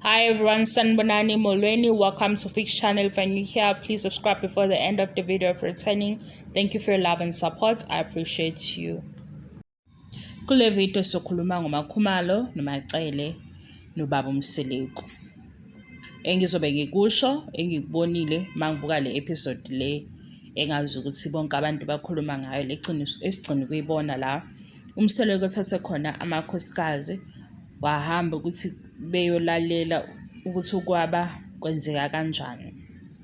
Hi everyone, Sanbonani Molweni. Welcome to Fix Channel. If you're new here, please subscribe before the end of the video for returning. Thank you for your love and support. I appreciate you. Kule video sokhuluma ngoMakhumalo noMaCele nobaba uMseleku. Engizobe ngikusho engikubonile mangibuka le episode le engazi ukuthi bonke abantu bakhuluma ngayo esigcina kuyibona la uMseleku ethathe khona amakhosikazi wahamba ukuthi beyolalela ukuthi ukwaba kwenzeka kanjani.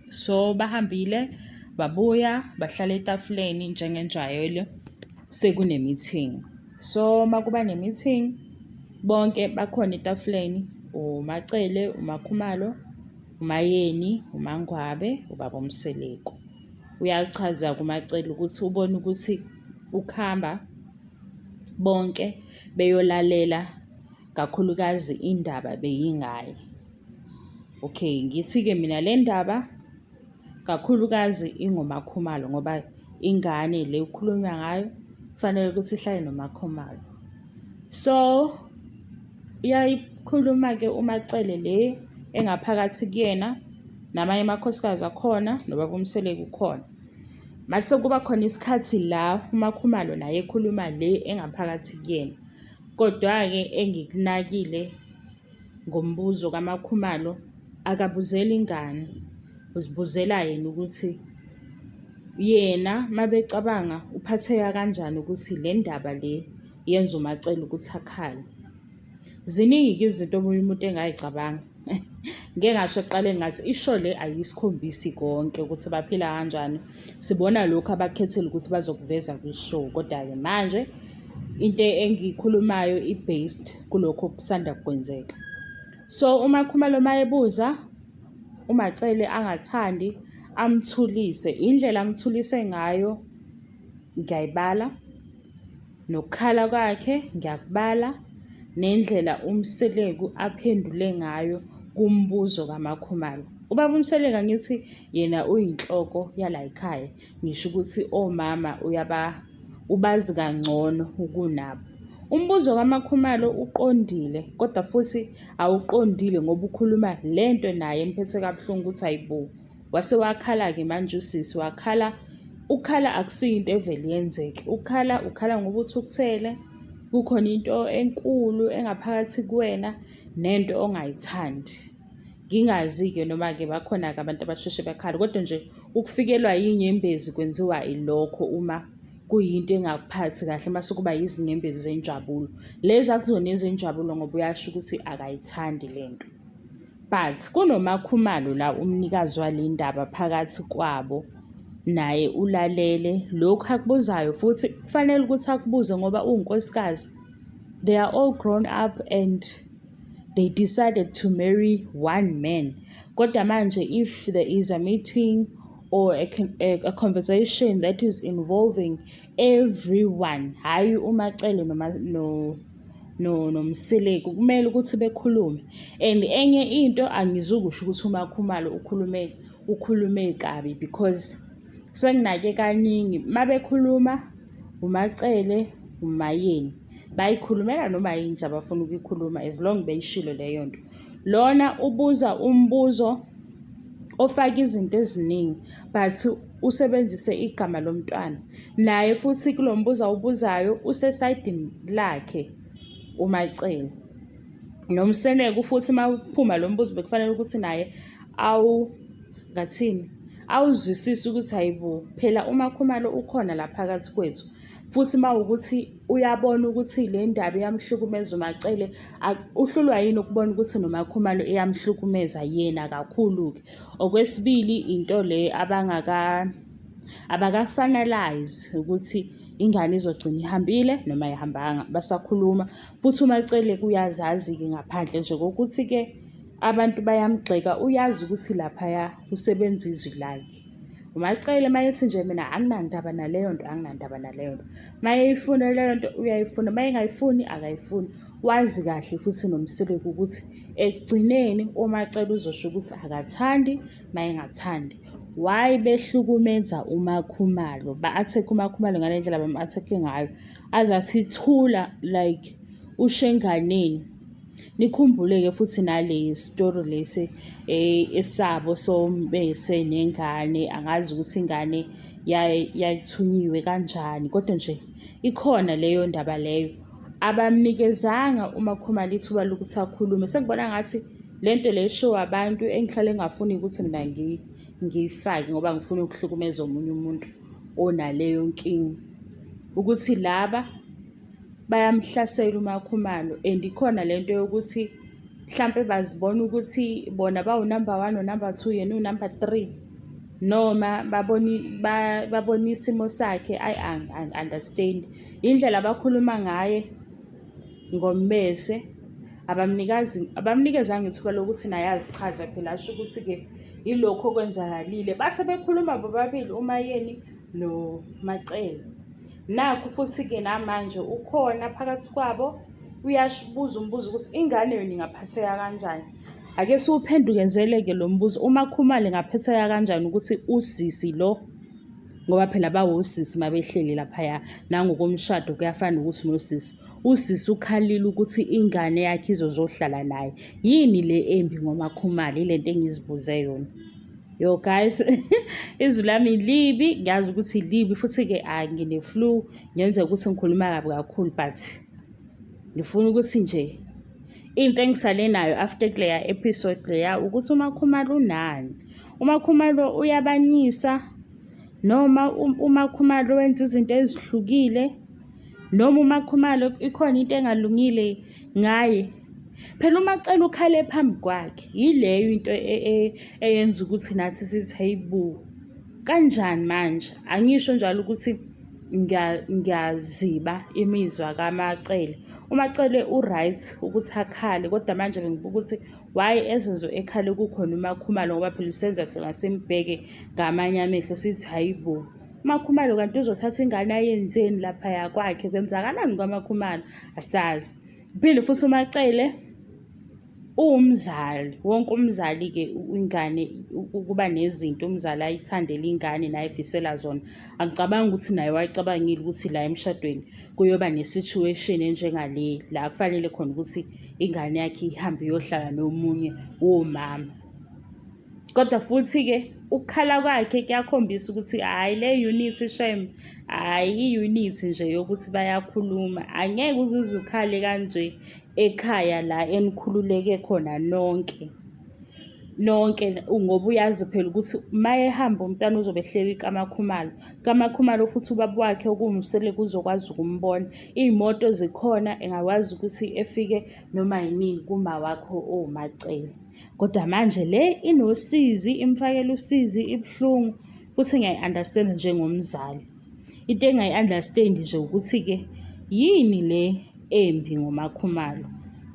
So bahambile babuya bahlala etafuleni njengenjwayelo sekune-meeting. So makuba ne-meeting bonke bakhona etafuleni, uMaCele, uMakhumalo, uMayeni, uMangwabe, ubaba uMseleku. Uyachaza kuMaCele ukuthi ubone ukuthi ukuhamba bonke beyolalela kakhulukazi indaba beyingayi. Okay, ngithi-ke mina le ndaba kakhulukazi ingoMakhumalo ngoba ingane le ukhulunywa ngayo kufanele ukuthi ihlale noMakhumalo. So uyayikhuluma-ke uMaCele le engaphakathi kuyena namanye amakhosikazi akhona nobaba uMseleku khona. Mase kuba khona isikhathi la uMakhumalo naye ekhuluma le engaphakathi kuyena. Kodwa-ke engikunakile ngombuzo kaMakhumalo akabuzeli ingane, uzibuzela yena ukuthi yena mabecabanga uphatheka kanjani ukuthi le ndaba le yenza uMaCele ukuthi akhale. Ziningi-ke izinto omunye umuntu engayicabanga. Ngeke ngasho ekuqaleni ngathi isho le ayisikhombisi konke ukuthi baphila kanjani. Sibona lokhu abakhethile ukuthi bazokuveza kwi-show. Kodwa-ke manje into engiyikhulumayo i-based kulokho okusanda kwenzeka. So uMakhumalo mayebuza uMaCele angathandi amthulise, indlela amthulise ngayo ngiyayibala, nokukhala kwakhe ngiyakubala, nendlela uMseleku aphendule ngayo kumbuzo kaMakhumalo. Ubaba uMseleku angithi yena uyinhloko yala ekhaya, ngisho ukuthi omama ubazi kangcono kunabo. Umbuzo kaMakhumalo uqondile, kodwa futhi awuqondile ngoba ukhuluma lento naye emphethe kabuhlungu ukuthi hayibo. Wase wakhala-ke manje usisi wakhala, ukhala akusiyinto evele yenzeke. Ukhala ngoba uthukuthele, kukhona into enkulu engaphakathi kuwena nento ongayithandi. Ngingazi-ke noma-ke bakhona-ke abantu abasheshe bakhala, kodwa nje ukufikelwa yinyembezi kwenziwa ilokho uma kuyinto engakuphathi kahle mase kuba yizinyembezi zenjabulo. Lezi akuzona ezenjabulo ngoba uyasho ukuthi akayithandi lento. But kunoMakhumalo la umnikazi wale ndaba phakathi kwabo, naye ulalele lokhu akubuzayo futhi kufanele ukuthi akubuze ngoba uyinkosikazi. They are all grown up and they decided to marry one man. Kodwa manje if there is a meeting or a conversation that is involving everyone, hhayi uMaCele noMseleku, kumele ukuthi bekhulume. And enye into angizukusho ukuthi uMakhumalo ukhulume kabi because senginake kaningi mabekhuluma uMaCele, uMayeni bayikhulumela noma yini nje abafuna ukuyikhuluma as long beyishilo leyo nto. Lona ubuza umbuzo ofaka izinto eziningi but usebenzise igama lomntwana. Naye futhi kulo mbuzo awubuzayo usesayidini lakhe uMaCele. NoMseleku futhi mawuphuma lo mbuzo bekufanele ukuthi naye awuzwisise ukuthi hayibo phela uMakhumalo ukhona la phakathi kwethu. Futhi mawukuthi uyabona ukuthi le ndaba iyamhlukumeza uMaCele, uhlulwa yini ukubona ukuthi noMakhumalo iyamhlukumeza yena kakhulu-ke. Okwesibili into le abaka-finalize ukuthi ingane izogcina ihambile noma ayihambanga, basakhuluma. Futhi uMaCele kuyazazi-ke ngaphandle nje kokuthi-ke abantu bayamgxeka, uyazi ukuthi laphaya usebenza izwi lakhe. uMaCele mayethi nje mina anginandaba naleyo nto, anginandaba naleyo nto. Mayeyifuna leyo nto uyayifuna, mayengayifuni akayifuni. Wazi kahle futhi noMseleku ukuthi ekugcineni uMaCele uzosho ukuthi akathandi mayengathandi. Why behlukumeza uMakhumalo, ba-attack uMakhumalo ngale ndlela bam-attack ngayo, azathi thula like ushenganeni. Nikhumbule-ke futhi nale story lesi esabo sombese nengane, angazi ukuthi ingane yayithunyiwe kanjani, kodwa nje ikhona leyo ndaba leyo. Abamnikezanga uMakhumalo ithuba lokuthi akhulume. Sekubona ngathi lento le eshow abantu engihlale ngafuni ukuthi mina ngiyifake ngoba ngifuna ukuhlukumeza omunye umuntu onaleyo nkinga, ukuthi laba bayamhlasela uMakhumalo and ikhona lento yokuthi mhlampe bazibona ukuthi bona bawu-number 1 no-number 2 yena u-number 3, noma babona isimo sakhe. Understand indlela abakhuluma ngaye ngommese, abamnikezanga ithuba lokuthi naye azichaze phela, asho ukuthi-ke ilokhu okwenzakalile. Base bekhuluma bobabili, uMayeni noMaCele. Nakhu futhi-ke namanje ukhona phakathi kwabo uyashibuza umbuzo ukuthi ingane yona ingaphatheka kanjani. Ake siwuphendukezele-ke lo mbuzo, uMakhumalo ingaphatheka kanjani ukuthi usisi lo, ngoba phela bawosisi mabehleli laphaya, nangokomshado kuyafana ukuthi nosisi. Usisi ukhalile ukuthi ingane yakhe izohlala naye. Yini le embi ngoMakhumalo? Ilento engizibuze yona. Yo guys, izwi lami libi, ngiyazi ukuthi libi futhi-ke ngine-flu, ngenzeka ukuthi ngikhuluma kabi kakhulu, but ngifuna ukuthi nje into engisale nayo after kuleya episode leya ukuthi uMakhumalo unani? uMakhumalo uyabanyisa, noma uMakhumalo wenza izinto ezihlukile, noma uMakhumalo ikhona into engalungile ngaye? Phela uMaCele ukhale phambi kwakhe, yileyo into eyenza ukuthi nathi sithi hayibo, kanjani manje? Angisho njalo ukuthi ngiyaziba imizwa kaMaCele. uMaCele u-right ukuthi akhale, kodwa manje bengibuka ukuthi why ezozwe ekhale kukhona uMakhumalo, ngoba phela isenza thina simbheke ngamanye amehlo sithi hayibo, uMakhumalo kanti uzothatha ingane ayenzeni laphaya kwakhe? Kwenzakalani kwaMakhumalo? Asazi. Phinde futhi uMaCele uwumzali, wonke umzali-ke ingane ukuba nezinto umzali ayithandela ingane naye efisela zona. Angicabangi ukuthi naye wayicabangile ukuthi la emshadweni kuyoba ne-situation enjengale la kufanele khona ukuthi ingane yakhe ihambe iyohlala nomunye womama. Kodwa futhi-ke ukukhala kwakhe kuyakhombisa ukuthi hhayi, le unity shame, hhayi i-unity nje yokuthi bayakhuluma. Angeke uze ukhale kanje ekhaya la enikhululeke khona nonke ngoba uyazi phela ukuthi uma ehamba umntana uzobe ehleli kaMakhumalo futhi ubaba wakhe okuwumsele kuzokwazi ukumbona. Iy'moto zikhona, engakwazi ukuthi efike noma yinini kuma wakho oMaCele. Kodwa manje le inosizi, imfakela usizi, ibuhlungu futhi ngiyayi-understand njengomzali. Into engayi-understand nje ukuthi-ke yini le embi ngoMakhumalo?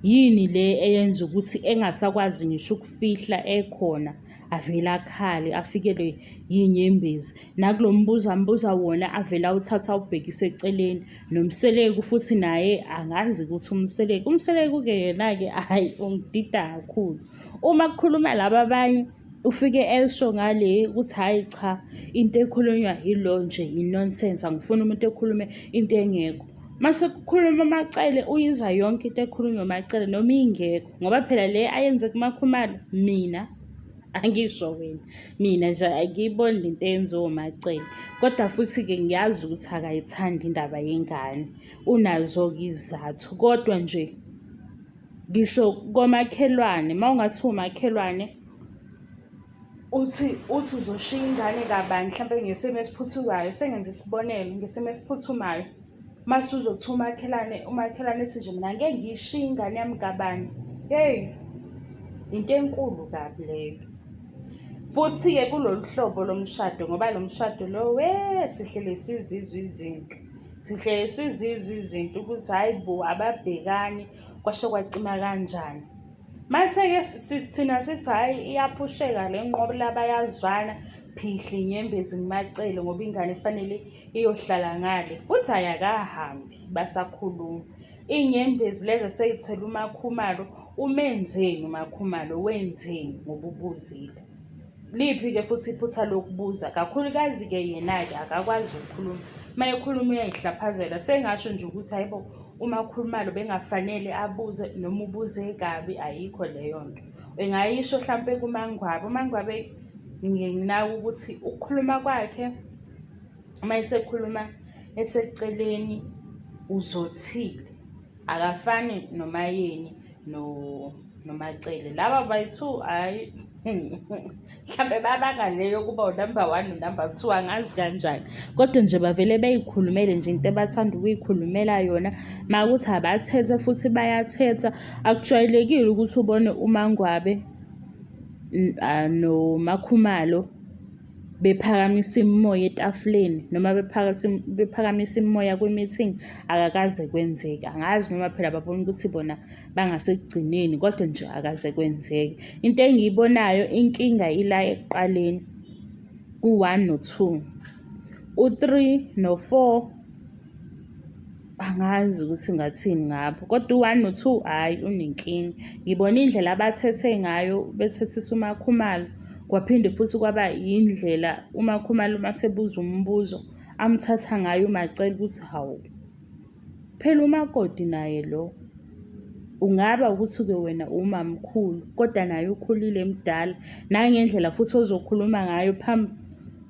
Yini le eyenza ukuthi engasakwazi ngisho ukufihla ekhona, avele akhale, afikelwe yinyembezi? Nakulo mbuzo ambuza wona avele awuthatha awubhekise eceleni. NoMaCele futhi naye angazi ukuthi uMaCele-ke yena-ke hhayi, ungidida kakhulu. Uma kukhuluma laba abanye ufike elisho ngale ukuthi hhayi cha, into ekhulunywa yilo nje i-nonsense, angifuni umuntu ekhulume into engekho. Mase kukhuluma uMaCele uyizwa yonke into ekhulunywa uMaCele noma ingekho, ngoba phela le ayenze kuMakhumalo, mina angisho wena, mina nje angiyiboni lento eyenziwa uMaCele. Kodwa futhi-ke ngiyazi ukuthi akayithandi indaba yengane, unazo-ke izathu. Kodwa nje ngisho komakhelwane, uma ungathi umakhelwane uthi uzoshiya ingane kabani, mhlawumbe ngesimo esiphuthumayo, sengenza isibonelo, ngesimo esiphuthumayo, mase uzothi umakhelwane ethi nje mina angeke ngiyishiye ingane yami kabani. Hey, into enkulu kabi leyo. Futhi-ke kulolu hlobo lomshado, ngoba lo mshado lo sihlele sizizwa izinto ukuthi hhayi bo, ababhekani, kwasho kwacima kanjani. Mase-ke thina sithi hhayi iyaphusheka le nqola, bayazwana, phihla inyembezi kuMaCele ngoba ingane kufanele iyohlala ngale, futhi ayakahambi, basakhuluma. Iy'nyembezi lezo sey'thela uMakhumalo. Umenzeni uMakhumalo? Wenzeni ngoba ubuzile? Liphi-ke futhi iphutha lokubuza? Kakhulukazi-ke yena-ke akakwazi ukukhuluma. Uma ekhuluma uyayihlaphazela. Sengasho nje ukuthi hayibo, uMakhumalo bengafanele abuze noma ubuze kabi, ayikho leyo nto. Engayisho hlampe kuMangwabe. UMangwabe nginako ukuthi ukukhuluma kwakhe uma esekhuluma eseceleni uzothile, akafani noMayeni noMaCele. Laba bayi-two hhayi mhlambe babanga leyo kuba unumber 1 unumber 2, angazi kanjani. Kodwa nje bavele beyikhulumele nje into ebathanda ukuyikhulumela yona. Makuthi abathethe futhi bayathetha. Akujwayelekile ukuthi ubone uMangwabe noMakhumalo bephakamisa imimoya etafuleni noma bephakamisa imimoya kwi-meeting. Akakaze kwenzeke. Angazi noma phela babona ukuthi bona bangasekugcineni, kodwa nje akaze kwenzeke. Into engiyibonayo, inkinga ila ekuqaleni ku-1 no-2. U-3 no-4 angazi ukuthi ngathini ngabo, kodwa u-1 no-2 hhayi unenkinga. Ngibona indlela abathethe ngayo, bethethisa uMakhumalo, kwaphinde futhi kwaba yindlela uMakhumalo uma sebuza umbuzo amthatha ngayo uMaCele ukuthi hawu, phela umakoti naye lo ungaba ukuthi-ke wena umamkhulu kodwa naye ukhulile mdala. Nangendlela futhi ozokhuluma ngayo phambi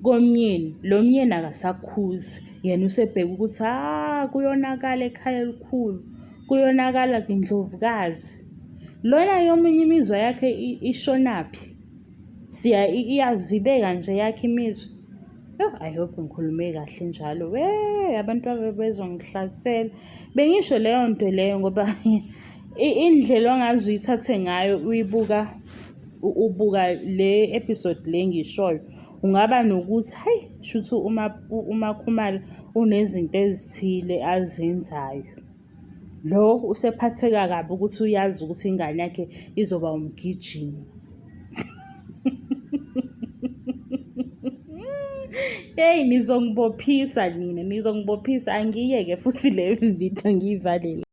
komyeni, lo myeni akasakhuzi, yena usebheka ukuthi kuyonakala ekhaya elikhulu, kuyonakala kwindlovukazi. Lona yomunye imizwa yakhe ishonaphi? Iyazibeka nje yakhe imizwa. I hope ngikhulume kahle njalo. Abantu bezongihlasela. Bengisho leyo nto leyo ngoba indlela ongaze uyithathe ngayo ubuka le episode le ngishoyo, ungaba nokuthi hayi shuthi uMakhumalo unezinto ezithile azenzayo. Lo usephatheka kabi ukuthi uyazi ukuthi ingane yakhe izoba umgijimi. Hey, nizongibophisa nina, nizongibophisa. Angiyeke futhi le video ngiyivalele.